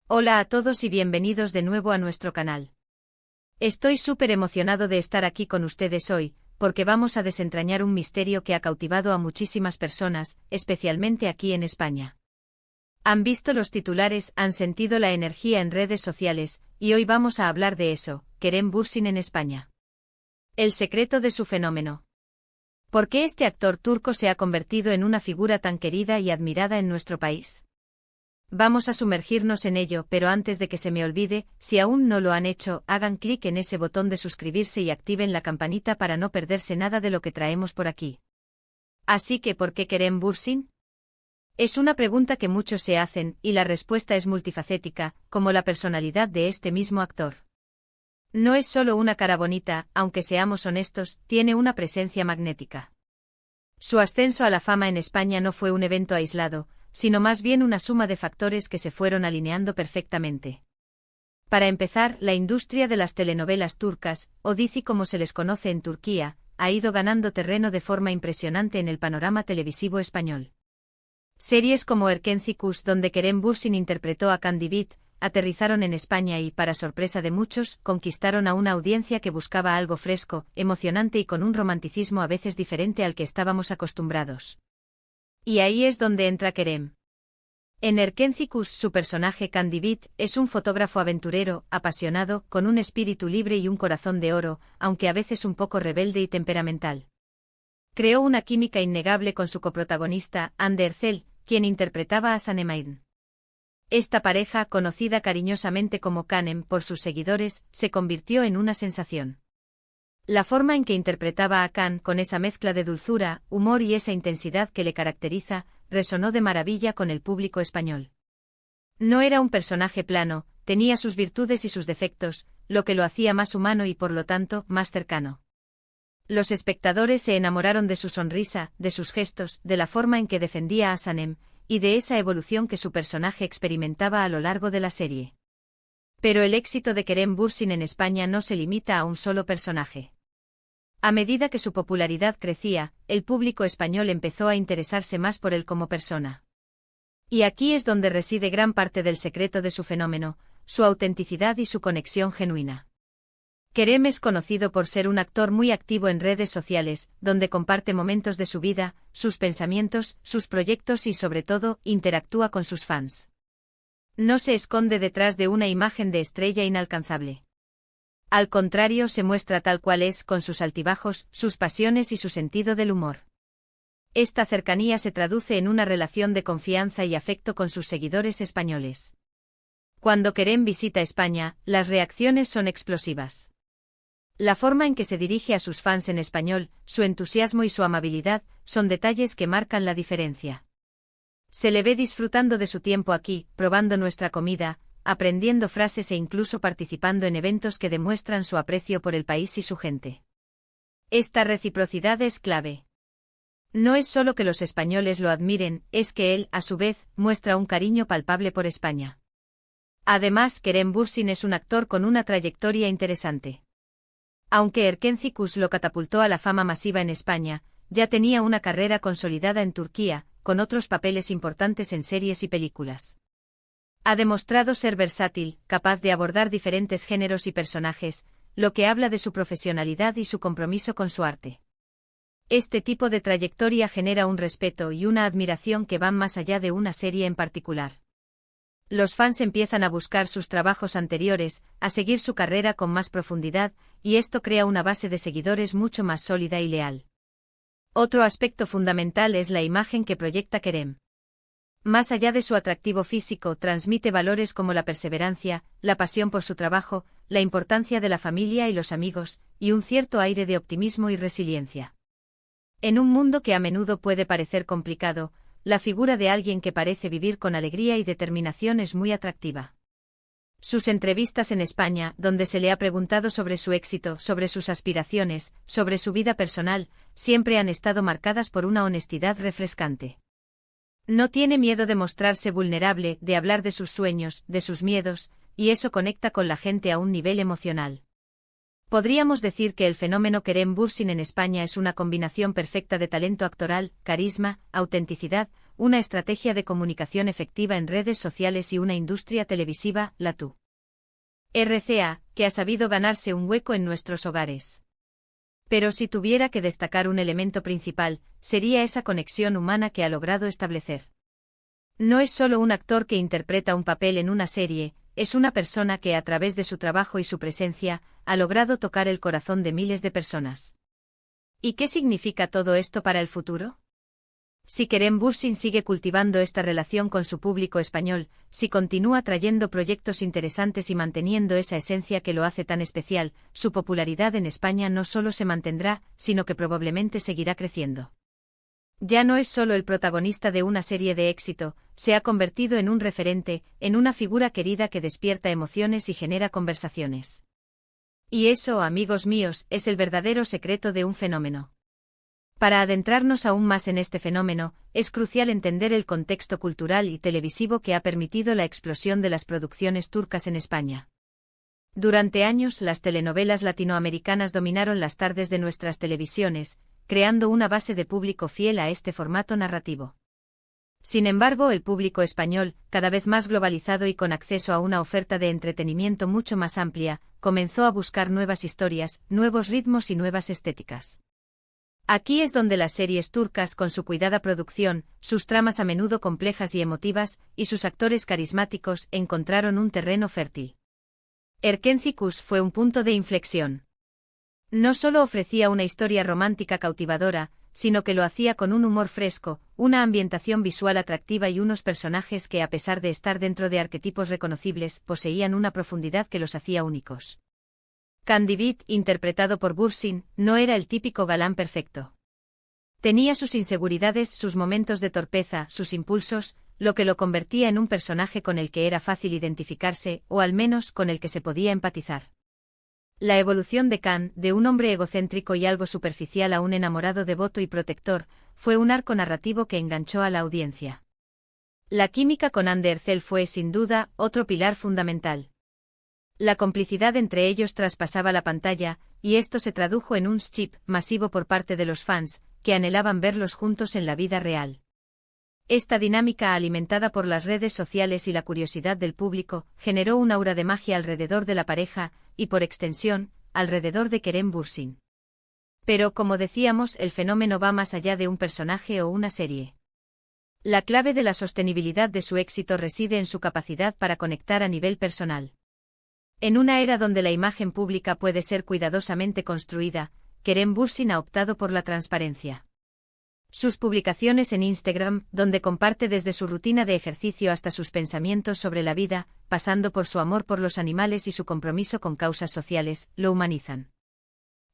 Hola a todos y bienvenidos de nuevo a nuestro canal. Estoy súper emocionado de estar aquí con ustedes hoy, porque vamos a desentrañar un misterio que ha cautivado a muchísimas personas, especialmente aquí en España. Han visto los titulares, han sentido la energía en redes sociales, y hoy vamos a hablar de eso, Kerem Bürsin en España. El secreto de su fenómeno. ¿Por qué este actor turco se ha convertido en una figura tan querida y admirada en nuestro país? Vamos a sumergirnos en ello, pero antes de que se me olvide, si aún no lo han hecho, hagan clic en ese botón de suscribirse y activen la campanita para no perderse nada de lo que traemos por aquí. Así que, ¿por qué Kerem Bürsin? Es una pregunta que muchos se hacen, y la respuesta es multifacética, como la personalidad de este mismo actor. No es solo una cara bonita, aunque seamos honestos, tiene una presencia magnética. Su ascenso a la fama en España no fue un evento aislado, sino más bien una suma de factores que se fueron alineando perfectamente. Para empezar, la industria de las telenovelas turcas, o dizi como se les conoce en Turquía, ha ido ganando terreno de forma impresionante en el panorama televisivo español. Series como Erkenci-Kuş, donde Kerem Bürsin interpretó a Can Divit, aterrizaron en España y, para sorpresa de muchos, conquistaron a una audiencia que buscaba algo fresco, emocionante y con un romanticismo a veces diferente al que estábamos acostumbrados. Y ahí es donde entra Kerem. En Erkenci-Kuş, su personaje Can Divit es un fotógrafo aventurero, apasionado, con un espíritu libre y un corazón de oro, aunque a veces un poco rebelde y temperamental. Creó una química innegable con su coprotagonista, Hande Erçel, quien interpretaba a Sanem Aydın. Esta pareja, conocida cariñosamente como Canem por sus seguidores, se convirtió en una sensación. La forma en que interpretaba a Can, con esa mezcla de dulzura, humor y esa intensidad que le caracteriza, resonó de maravilla con el público español. No era un personaje plano, tenía sus virtudes y sus defectos, lo que lo hacía más humano y por lo tanto, más cercano. Los espectadores se enamoraron de su sonrisa, de sus gestos, de la forma en que defendía a Sanem, y de esa evolución que su personaje experimentaba a lo largo de la serie. Pero el éxito de Kerem Bürsin en España no se limita a un solo personaje. A medida que su popularidad crecía, el público español empezó a interesarse más por él como persona. Y aquí es donde reside gran parte del secreto de su fenómeno, su autenticidad y su conexión genuina. Kerem es conocido por ser un actor muy activo en redes sociales, donde comparte momentos de su vida, sus pensamientos, sus proyectos y sobre todo, interactúa con sus fans. No se esconde detrás de una imagen de estrella inalcanzable. Al contrario, se muestra tal cual es, con sus altibajos, sus pasiones y su sentido del humor. Esta cercanía se traduce en una relación de confianza y afecto con sus seguidores españoles. Cuando Kerem visita España, las reacciones son explosivas. La forma en que se dirige a sus fans en español, su entusiasmo y su amabilidad, son detalles que marcan la diferencia. Se le ve disfrutando de su tiempo aquí, probando nuestra comida, aprendiendo frases e incluso participando en eventos que demuestran su aprecio por el país y su gente. Esta reciprocidad es clave. No es solo que los españoles lo admiren, es que él, a su vez, muestra un cariño palpable por España. Además, Kerem Bürsin es un actor con una trayectoria interesante. Aunque Erkenci-Kuş lo catapultó a la fama masiva en España, ya tenía una carrera consolidada en Turquía, con otros papeles importantes en series y películas. Ha demostrado ser versátil, capaz de abordar diferentes géneros y personajes, lo que habla de su profesionalidad y su compromiso con su arte. Este tipo de trayectoria genera un respeto y una admiración que van más allá de una serie en particular. Los fans empiezan a buscar sus trabajos anteriores, a seguir su carrera con más profundidad, y esto crea una base de seguidores mucho más sólida y leal. Otro aspecto fundamental es la imagen que proyecta Kerem. Más allá de su atractivo físico, transmite valores como la perseverancia, la pasión por su trabajo, la importancia de la familia y los amigos, y un cierto aire de optimismo y resiliencia. En un mundo que a menudo puede parecer complicado, la figura de alguien que parece vivir con alegría y determinación es muy atractiva. Sus entrevistas en España, donde se le ha preguntado sobre su éxito, sobre sus aspiraciones, sobre su vida personal, siempre han estado marcadas por una honestidad refrescante. No tiene miedo de mostrarse vulnerable, de hablar de sus sueños, de sus miedos, y eso conecta con la gente a un nivel emocional. Podríamos decir que el fenómeno Kerem Bürsin en España es una combinación perfecta de talento actoral, carisma, autenticidad, una estrategia de comunicación efectiva en redes sociales y una industria televisiva, la TU. RCA, que ha sabido ganarse un hueco en nuestros hogares. Pero si tuviera que destacar un elemento principal, sería esa conexión humana que ha logrado establecer. No es solo un actor que interpreta un papel en una serie, es una persona que a través de su trabajo y su presencia, ha logrado tocar el corazón de miles de personas. ¿Y qué significa todo esto para el futuro? Si Kerem Bürsin sigue cultivando esta relación con su público español, si continúa trayendo proyectos interesantes y manteniendo esa esencia que lo hace tan especial, su popularidad en España no solo se mantendrá, sino que probablemente seguirá creciendo. Ya no es solo el protagonista de una serie de éxito, se ha convertido en un referente, en una figura querida que despierta emociones y genera conversaciones. Y eso, amigos míos, es el verdadero secreto de un fenómeno. Para adentrarnos aún más en este fenómeno, es crucial entender el contexto cultural y televisivo que ha permitido la explosión de las producciones turcas en España. Durante años, las telenovelas latinoamericanas dominaron las tardes de nuestras televisiones, creando una base de público fiel a este formato narrativo. Sin embargo, el público español, cada vez más globalizado y con acceso a una oferta de entretenimiento mucho más amplia, comenzó a buscar nuevas historias, nuevos ritmos y nuevas estéticas. Aquí es donde las series turcas, con su cuidada producción, sus tramas a menudo complejas y emotivas, y sus actores carismáticos, encontraron un terreno fértil. Erkenci fue un punto de inflexión. No solo ofrecía una historia romántica cautivadora, sino que lo hacía con un humor fresco, una ambientación visual atractiva y unos personajes que, a pesar de estar dentro de arquetipos reconocibles, poseían una profundidad que los hacía únicos. Kandibit, interpretado por Bürsin, no era el típico galán perfecto. Tenía sus inseguridades, sus momentos de torpeza, sus impulsos, lo que lo convertía en un personaje con el que era fácil identificarse, o al menos con el que se podía empatizar. La evolución de Kan, de un hombre egocéntrico y algo superficial a un enamorado devoto y protector, fue un arco narrativo que enganchó a la audiencia. La química con Hande Erçel fue, sin duda, otro pilar fundamental. La complicidad entre ellos traspasaba la pantalla, y esto se tradujo en un ship masivo por parte de los fans, que anhelaban verlos juntos en la vida real. Esta dinámica, alimentada por las redes sociales y la curiosidad del público, generó un aura de magia alrededor de la pareja, y por extensión, alrededor de Kerem Bürsin. Pero, como decíamos, el fenómeno va más allá de un personaje o una serie. La clave de la sostenibilidad de su éxito reside en su capacidad para conectar a nivel personal. En una era donde la imagen pública puede ser cuidadosamente construida, Kerem Bürsin ha optado por la transparencia. Sus publicaciones en Instagram, donde comparte desde su rutina de ejercicio hasta sus pensamientos sobre la vida, pasando por su amor por los animales y su compromiso con causas sociales, lo humanizan.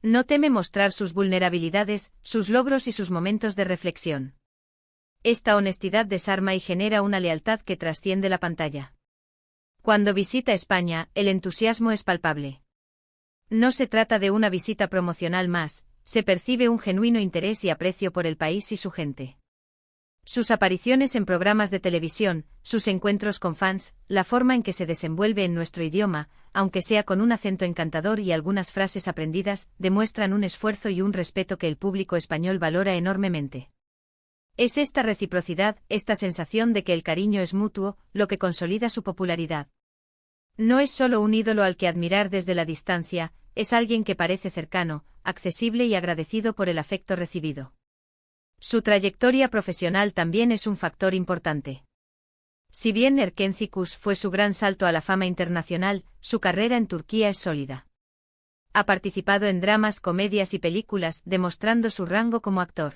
No teme mostrar sus vulnerabilidades, sus logros y sus momentos de reflexión. Esta honestidad desarma y genera una lealtad que trasciende la pantalla. Cuando visita España, el entusiasmo es palpable. No se trata de una visita promocional más, se percibe un genuino interés y aprecio por el país y su gente. Sus apariciones en programas de televisión, sus encuentros con fans, la forma en que se desenvuelve en nuestro idioma, aunque sea con un acento encantador y algunas frases aprendidas, demuestran un esfuerzo y un respeto que el público español valora enormemente. Es esta reciprocidad, esta sensación de que el cariño es mutuo, lo que consolida su popularidad. No es solo un ídolo al que admirar desde la distancia, es alguien que parece cercano, accesible y agradecido por el afecto recibido. Su trayectoria profesional también es un factor importante. Si bien Erkenci fue su gran salto a la fama internacional, su carrera en Turquía es sólida. Ha participado en dramas, comedias y películas, demostrando su rango como actor.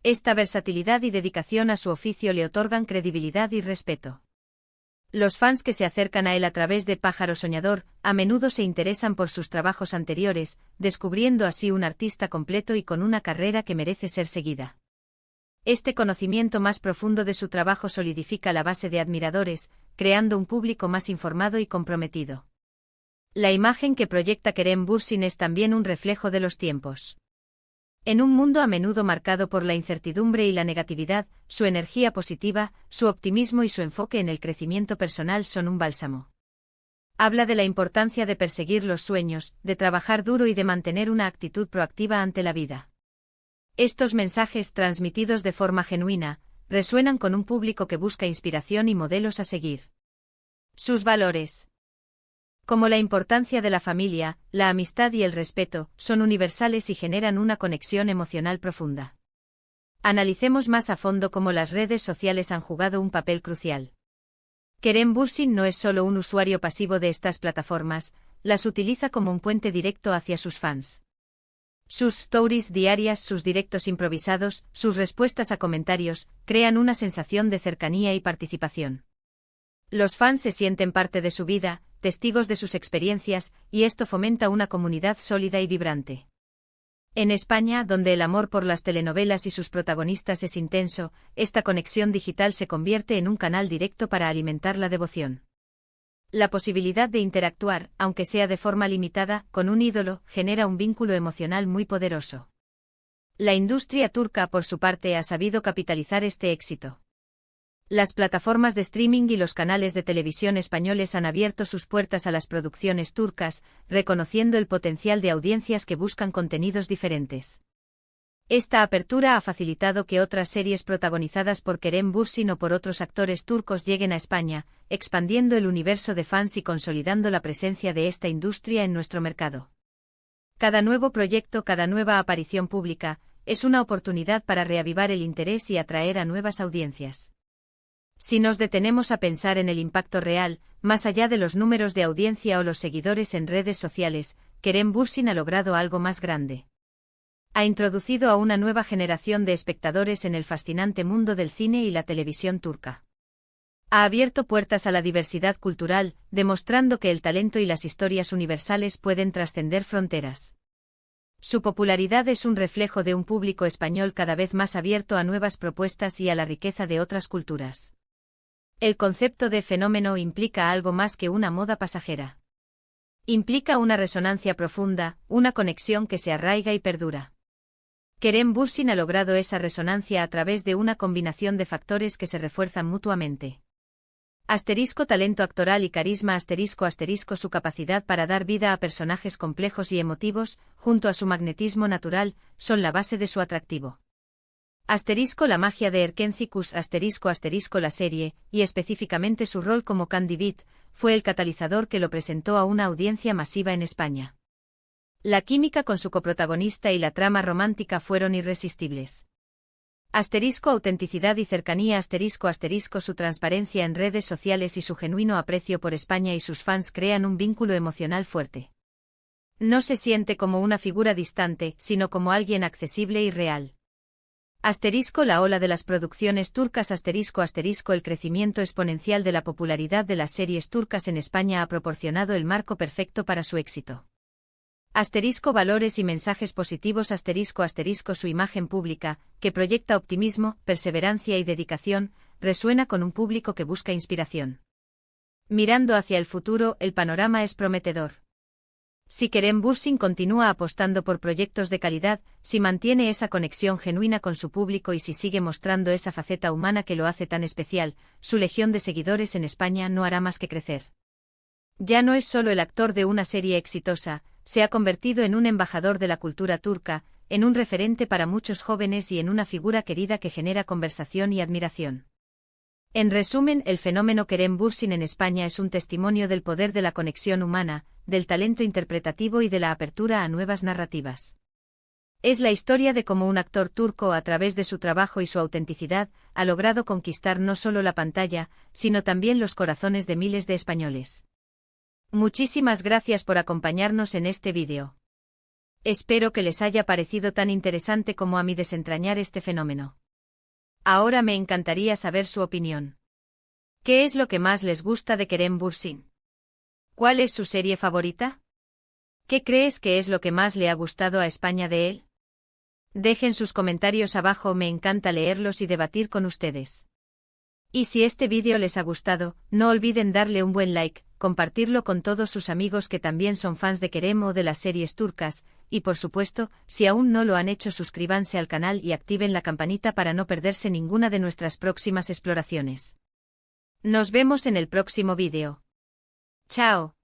Esta versatilidad y dedicación a su oficio le otorgan credibilidad y respeto. Los fans que se acercan a él a través de Pájaro Soñador, a menudo se interesan por sus trabajos anteriores, descubriendo así un artista completo y con una carrera que merece ser seguida. Este conocimiento más profundo de su trabajo solidifica la base de admiradores, creando un público más informado y comprometido. La imagen que proyecta Kerem Bürsin es también un reflejo de los tiempos. En un mundo a menudo marcado por la incertidumbre y la negatividad, su energía positiva, su optimismo y su enfoque en el crecimiento personal son un bálsamo. Habla de la importancia de perseguir los sueños, de trabajar duro y de mantener una actitud proactiva ante la vida. Estos mensajes transmitidos de forma genuina, resuenan con un público que busca inspiración y modelos a seguir. Sus valores, como la importancia de la familia, la amistad y el respeto, son universales y generan una conexión emocional profunda. Analicemos más a fondo cómo las redes sociales han jugado un papel crucial. Kerem Bürsin no es solo un usuario pasivo de estas plataformas, las utiliza como un puente directo hacia sus fans. Sus stories diarias, sus directos improvisados, sus respuestas a comentarios, crean una sensación de cercanía y participación. Los fans se sienten parte de su vida, testigos de sus experiencias, y esto fomenta una comunidad sólida y vibrante. En España, donde el amor por las telenovelas y sus protagonistas es intenso, esta conexión digital se convierte en un canal directo para alimentar la devoción. La posibilidad de interactuar, aunque sea de forma limitada, con un ídolo, genera un vínculo emocional muy poderoso. La industria turca, por su parte, ha sabido capitalizar este éxito. Las plataformas de streaming y los canales de televisión españoles han abierto sus puertas a las producciones turcas, reconociendo el potencial de audiencias que buscan contenidos diferentes. Esta apertura ha facilitado que otras series protagonizadas por Kerem Bürsin o por otros actores turcos lleguen a España, expandiendo el universo de fans y consolidando la presencia de esta industria en nuestro mercado. Cada nuevo proyecto, cada nueva aparición pública, es una oportunidad para reavivar el interés y atraer a nuevas audiencias. Si nos detenemos a pensar en el impacto real, más allá de los números de audiencia o los seguidores en redes sociales, Kerem Bürsin ha logrado algo más grande. Ha introducido a una nueva generación de espectadores en el fascinante mundo del cine y la televisión turca. Ha abierto puertas a la diversidad cultural, demostrando que el talento y las historias universales pueden trascender fronteras. Su popularidad es un reflejo de un público español cada vez más abierto a nuevas propuestas y a la riqueza de otras culturas. El concepto de fenómeno implica algo más que una moda pasajera. Implica una resonancia profunda, una conexión que se arraiga y perdura. Kerem Bürsin ha logrado esa resonancia a través de una combinación de factores que se refuerzan mutuamente. Talento actoral y carisma su capacidad para dar vida a personajes complejos y emotivos, junto a su magnetismo natural, son la base de su atractivo. La magia de Erkenci la serie, y específicamente su rol como Candy Beat, fue el catalizador que lo presentó a una audiencia masiva en España. La química con su coprotagonista y la trama romántica fueron irresistibles. Autenticidad y cercanía su transparencia en redes sociales y su genuino aprecio por España y sus fans crean un vínculo emocional fuerte. No se siente como una figura distante, sino como alguien accesible y real. La ola de las producciones turcas el crecimiento exponencial de la popularidad de las series turcas en España ha proporcionado el marco perfecto para su éxito. Valores y mensajes positivos su imagen pública, que proyecta optimismo, perseverancia y dedicación, resuena con un público que busca inspiración. Mirando hacia el futuro, el panorama es prometedor. Si Kerem Bürsin continúa apostando por proyectos de calidad, si mantiene esa conexión genuina con su público y si sigue mostrando esa faceta humana que lo hace tan especial, su legión de seguidores en España no hará más que crecer. Ya no es solo el actor de una serie exitosa, se ha convertido en un embajador de la cultura turca, en un referente para muchos jóvenes y en una figura querida que genera conversación y admiración. En resumen, el fenómeno Kerem Bürsin en España es un testimonio del poder de la conexión humana, del talento interpretativo y de la apertura a nuevas narrativas. Es la historia de cómo un actor turco, a través de su trabajo y su autenticidad, ha logrado conquistar no solo la pantalla, sino también los corazones de miles de españoles. Muchísimas gracias por acompañarnos en este vídeo. Espero que les haya parecido tan interesante como a mí desentrañar este fenómeno. Ahora me encantaría saber su opinión. ¿Qué es lo que más les gusta de Kerem Bürsin? ¿Cuál es su serie favorita? ¿Qué crees que es lo que más le ha gustado a España de él? Dejen sus comentarios abajo, me encanta leerlos y debatir con ustedes. Y si este vídeo les ha gustado, no olviden darle un buen like, compartirlo con todos sus amigos que también son fans de Kerem o de las series turcas, y por supuesto, si aún no lo han hecho, suscríbanse al canal y activen la campanita para no perderse ninguna de nuestras próximas exploraciones. Nos vemos en el próximo vídeo. ¡Chao!